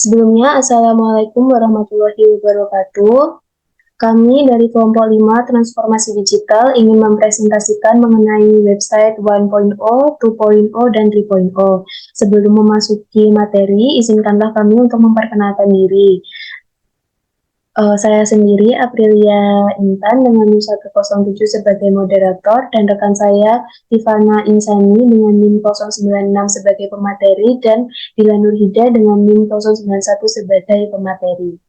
Sebelumnya, Assalamualaikum warahmatullahi wabarakatuh. Kami dari kelompok 5 Transformasi Digital ingin mempresentasikan mengenai website 1.0, 2.0, dan 3.0. Sebelum memasuki materi, izinkanlah kami untuk memperkenalkan diri. Saya sendiri, Aprilia Intan, dengan NIM 107 sebagai moderator, dan rekan saya, Tivana Insani, dengan NIM 096 sebagai pemateri, dan Dila Nurhida dengan NIM 091 sebagai pemateri.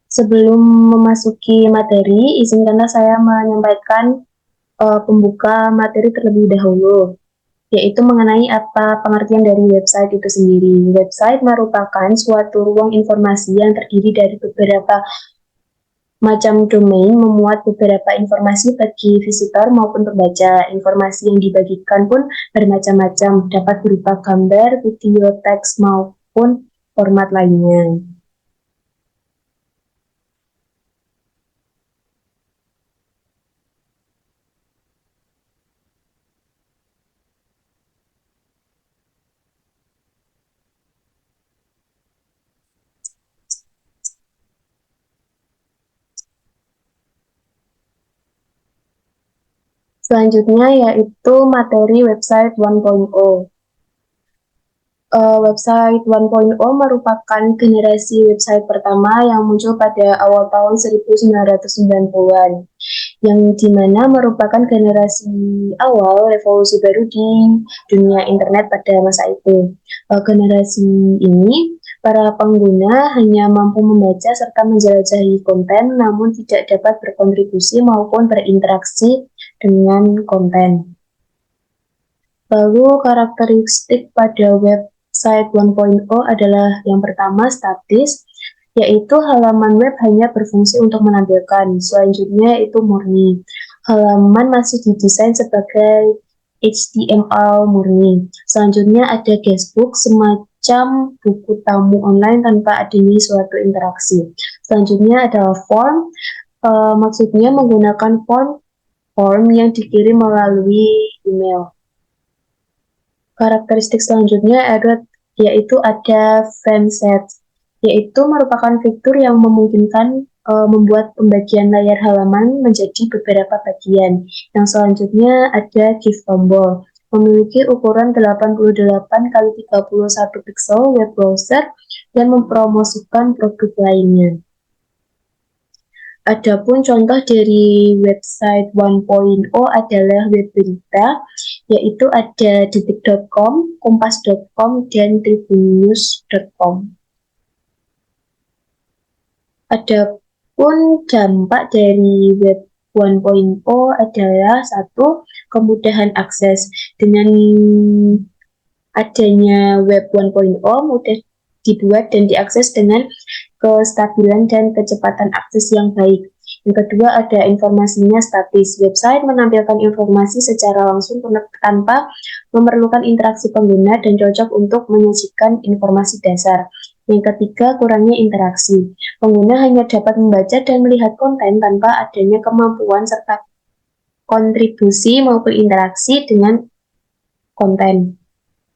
Sebelum memasuki materi, izinkanlah saya menyampaikan pembuka materi terlebih dahulu, yaitu mengenai apa pengertian dari website itu sendiri. Website merupakan suatu ruang informasi yang terdiri dari beberapa macam domain, memuat beberapa informasi bagi visitor maupun pembaca. Informasi yang dibagikan pun bermacam-macam, dapat berupa gambar, video, teks, maupun format lainnya. Selanjutnya yaitu materi website 1.0. Website 1.0 merupakan generasi website pertama yang muncul pada awal tahun 1990-an, yang dimana merupakan generasi awal revolusi baru di dunia internet pada masa itu. Generasi ini, para pengguna hanya mampu membaca serta menjelajahi konten, namun tidak dapat berkontribusi maupun berinteraksi dengan konten. Lalu karakteristik pada website 1.0 adalah yang pertama statis, yaitu halaman web hanya berfungsi untuk menampilkan. Selanjutnya itu murni. Halaman masih didesain sebagai HTML murni. Selanjutnya ada guestbook, semacam buku tamu online tanpa adanya suatu interaksi. Selanjutnya adalah form, maksudnya menggunakan form yang dikirim melalui email. Karakteristik selanjutnya yaitu ada frame set, yaitu merupakan fitur yang memungkinkan membuat pembagian layar halaman menjadi beberapa bagian. Yang selanjutnya ada GIF tombol, memiliki ukuran 88 x 31 pixel web browser dan mempromosikan produk lainnya. Adapun contoh dari website 1.0 adalah web berita, yaitu ada detik.com, kompas.com, dan tribunnews.com. Adapun dampak dari web 1.0 adalah satu, kemudahan akses. Dengan adanya web 1.0 mudah dibuat dan diakses dengan kestabilan dan kecepatan akses yang baik. Yang kedua ada informasinya statis. Website menampilkan informasi secara langsung tanpa memerlukan interaksi pengguna dan cocok untuk menyajikan informasi dasar. Yang ketiga, kurangnya interaksi. Pengguna hanya dapat membaca dan melihat konten tanpa adanya kemampuan serta kontribusi maupun interaksi dengan konten.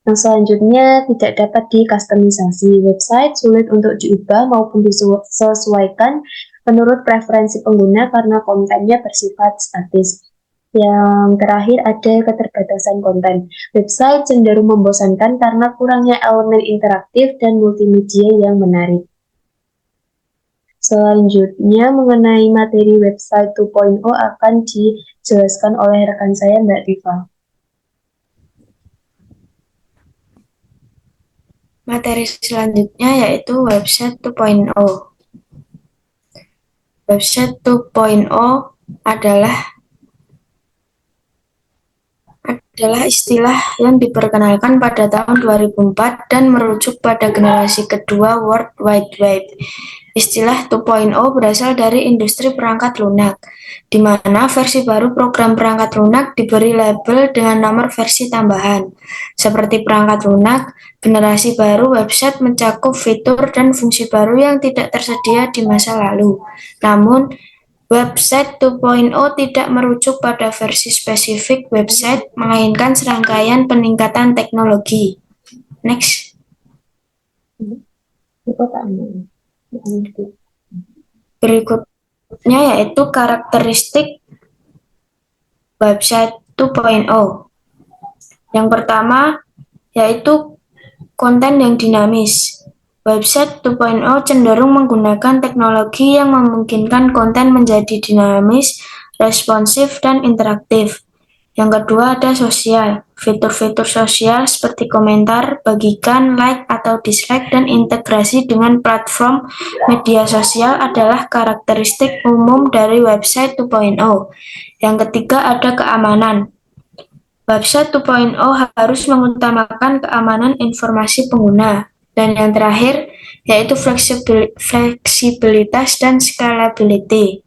Yang selanjutnya tidak dapat dikustomisasi. Website sulit untuk diubah maupun disesuaikan menurut preferensi pengguna karena kontennya bersifat statis. Yang terakhir ada keterbatasan konten. Website cenderung membosankan karena kurangnya elemen interaktif dan multimedia yang menarik. Selanjutnya mengenai materi website 2.0 akan dijelaskan oleh rekan saya Mbak Tifa. Materi selanjutnya yaitu website 2.0. Website 2.0 adalah istilah yang diperkenalkan pada tahun 2004 dan merujuk pada generasi kedua World Wide Web. Istilah 2.0 berasal dari industri perangkat lunak, di mana versi baru program perangkat lunak diberi label dengan nomor versi tambahan. Seperti perangkat lunak, generasi baru website mencakup fitur dan fungsi baru yang tidak tersedia di masa lalu. Namun, Website 2.0 tidak merujuk pada versi spesifik website, melainkan serangkaian peningkatan teknologi. Next. Berikutnya yaitu karakteristik website 2.0. Yang pertama yaitu konten yang dinamis. Website 2.0 cenderung menggunakan teknologi yang memungkinkan konten menjadi dinamis, responsif, dan interaktif. Yang kedua ada sosial. Fitur-fitur sosial seperti komentar, bagikan, like, atau dislike, dan integrasi dengan platform media sosial adalah karakteristik umum dari website 2.0. Yang ketiga ada keamanan. Website 2.0 harus mengutamakan keamanan informasi pengguna. Dan yang terakhir, yaitu fleksibilitas dan scalability.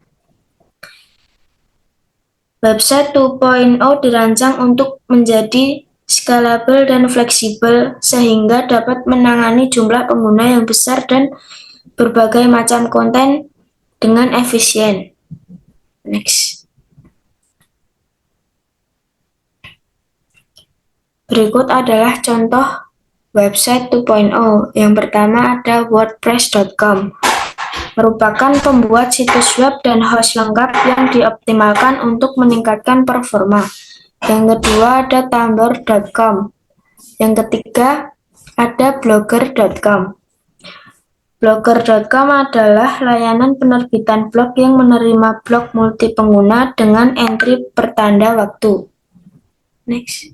Website 2.0 dirancang untuk menjadi scalable dan fleksibel sehingga dapat menangani jumlah pengguna yang besar dan berbagai macam konten dengan efisien. Next. Berikut adalah contoh website 2.0. Yang pertama ada wordpress.com. Merupakan pembuat situs web dan host lengkap yang dioptimalkan untuk meningkatkan performa. Yang kedua ada tumblr.com. Yang ketiga ada blogger.com. Blogger.com adalah layanan penerbitan blog yang menerima blog multi pengguna dengan entry pertanda waktu. Next.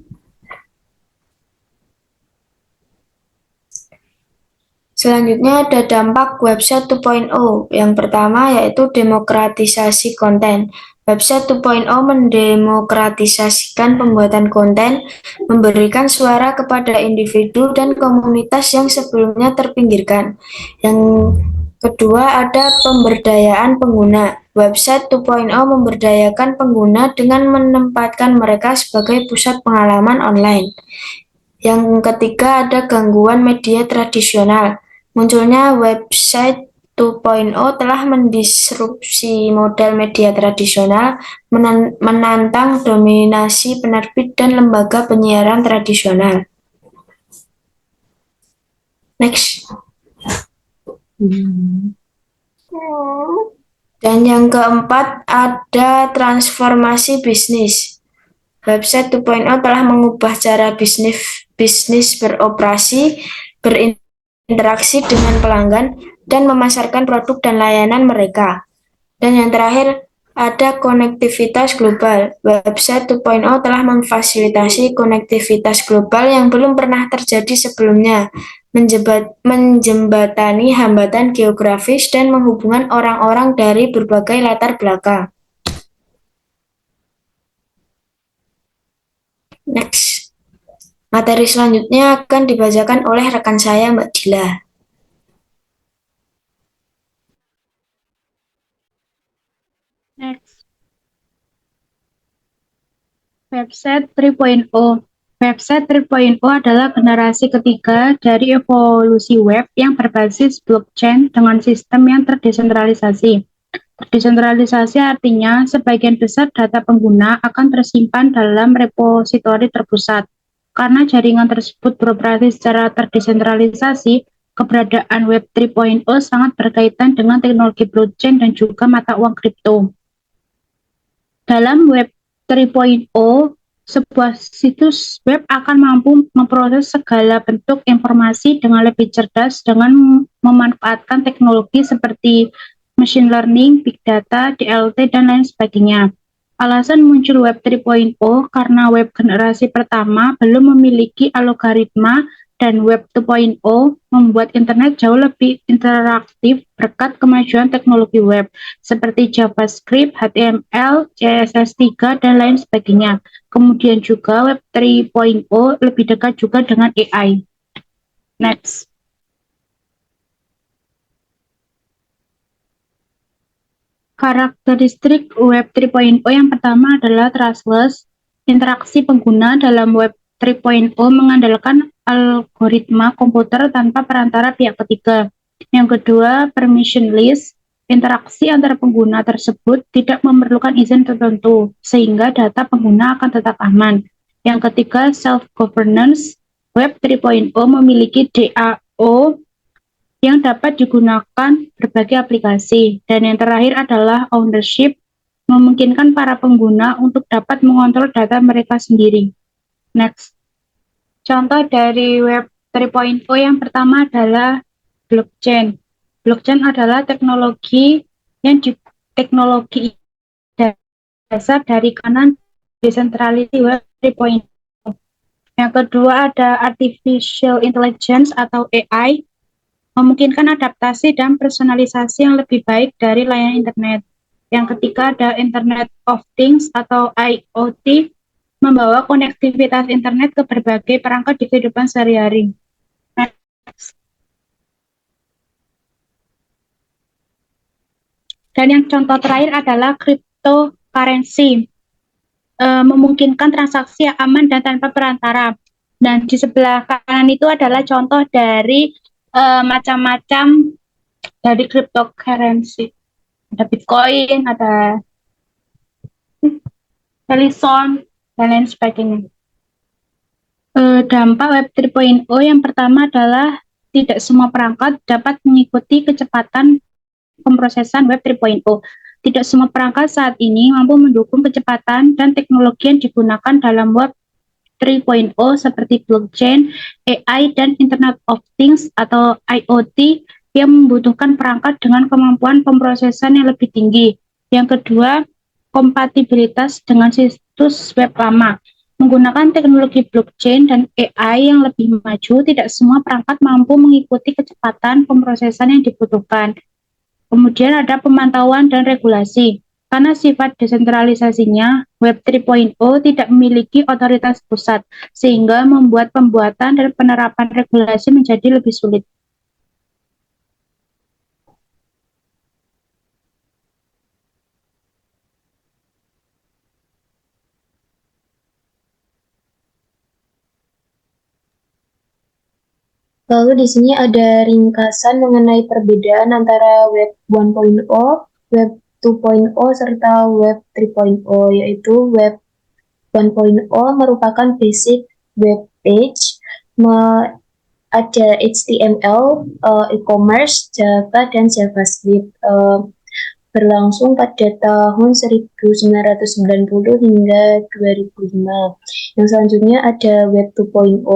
Selanjutnya ada dampak website 2.0. Yang pertama yaitu demokratisasi konten. Website 2.0 mendemokratisasikan pembuatan konten, memberikan suara kepada individu dan komunitas yang sebelumnya terpinggirkan. Yang kedua ada pemberdayaan pengguna. Website 2.0 memberdayakan pengguna dengan menempatkan mereka sebagai pusat pengalaman online. Yang ketiga ada gangguan media tradisional. Munculnya website 2.0 telah mendisrupsi model media tradisional, menantang dominasi penerbit dan lembaga penyiaran tradisional. Next. Dan yang keempat ada transformasi bisnis. Website 2.0 telah mengubah cara bisnis beroperasi, berinteraksi dengan pelanggan, dan memasarkan produk dan layanan mereka. Dan yang terakhir, ada konektivitas global. Website 2.0 telah memfasilitasi konektivitas global yang belum pernah terjadi sebelumnya, menjembatani hambatan geografis dan menghubungkan orang-orang dari berbagai latar belakang. Next. Materi selanjutnya akan dibacakan oleh rekan saya, Mbak Dila. Next. Website 3.0. Website 3.0 adalah generasi ketiga dari evolusi web yang berbasis blockchain dengan sistem yang terdesentralisasi. Terdesentralisasi artinya sebagian besar data pengguna akan tersimpan dalam repositori terpusat. Karena jaringan tersebut beroperasi secara terdesentralisasi, keberadaan Web 3.0 sangat berkaitan dengan teknologi blockchain dan juga mata uang kripto. Dalam Web 3.0, sebuah situs web akan mampu memproses segala bentuk informasi dengan lebih cerdas dengan memanfaatkan teknologi seperti machine learning, big data, DLT, dan lain sebagainya. Alasan muncul Web 3.0 karena web generasi pertama belum memiliki algoritma dan Web 2.0 membuat internet jauh lebih interaktif berkat kemajuan teknologi web seperti JavaScript, HTML, CSS3, dan lain sebagainya. Kemudian juga Web 3.0 lebih dekat juga dengan AI. Next. Karakteristik Web 3.0 yang pertama adalah trustless. Interaksi pengguna dalam Web 3.0 mengandalkan algoritma komputer tanpa perantara pihak ketiga. Yang kedua, permissionless. Interaksi antara pengguna tersebut tidak memerlukan izin tertentu, sehingga data pengguna akan tetap aman. Yang ketiga, self-governance. Web 3.0 memiliki DAO yang dapat digunakan berbagai aplikasi. Dan yang terakhir adalah ownership, memungkinkan para pengguna untuk dapat mengontrol data mereka sendiri. Next. Contoh dari Web 3.0 yang pertama adalah blockchain. Blockchain adalah teknologi dasar dari kanan desentralisasi Web 3.0. Yang kedua ada artificial intelligence atau AI, memungkinkan adaptasi dan personalisasi yang lebih baik dari layanan internet. Yang ketiga ada Internet of Things atau IoT, membawa konektivitas internet ke berbagai perangkat di kehidupan sehari-hari. Dan yang contoh terakhir adalah cryptocurrency, memungkinkan transaksi yang aman dan tanpa perantara. Dan di sebelah kanan itu adalah contoh dari macam-macam dari cryptocurrency. Ada Bitcoin, ada Elison, dan lain sebagainya. Dampak Web 3.0 yang pertama adalah tidak semua perangkat dapat mengikuti kecepatan pemrosesan Web 3.0. Tidak semua perangkat saat ini mampu mendukung kecepatan dan teknologi yang digunakan dalam Web 3.0 seperti blockchain, AI, dan Internet of Things atau IoT yang membutuhkan perangkat dengan kemampuan pemrosesan yang lebih tinggi. Yang kedua, kompatibilitas dengan situs web lama. Menggunakan teknologi blockchain dan AI yang lebih maju, tidak semua perangkat mampu mengikuti kecepatan pemrosesan yang dibutuhkan. Kemudian ada pemantauan dan regulasi. Karena sifat desentralisasinya, Web 3.0 tidak memiliki otoritas pusat, sehingga membuat pembuatan dan penerapan regulasi menjadi lebih sulit. Lalu di sini ada ringkasan mengenai perbedaan antara Web 1.0, Web 2.0, serta Web 3.0, yaitu Web 1.0 merupakan basic web page, ada HTML, e-commerce, Java, dan JavaScript, berlangsung pada tahun 1990 hingga 2005. Yang selanjutnya ada Web 2.0,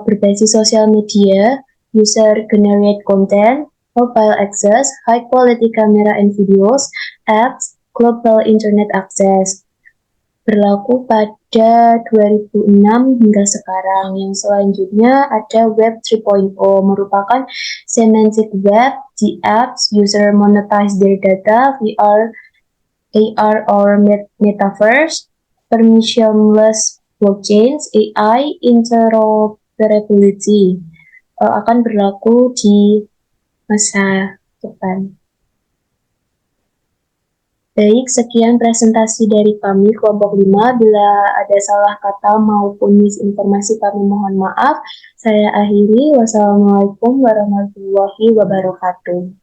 berbasis sosial media, user-generated content, mobile access, high-quality camera and videos, apps, global internet access. Berlaku pada 2006 hingga sekarang. Yang selanjutnya ada Web 3.0, merupakan semantic web, the apps, user monetize their data, VR, AR or metaverse, permissionless blockchains, AI, interoperability, akan berlaku di masa depan. Baik, sekian presentasi dari kami kelompok 5. Bila ada salah kata maupun misinformasi kami mohon maaf. Saya akhiri. Wassalamualaikum warahmatullahi wabarakatuh.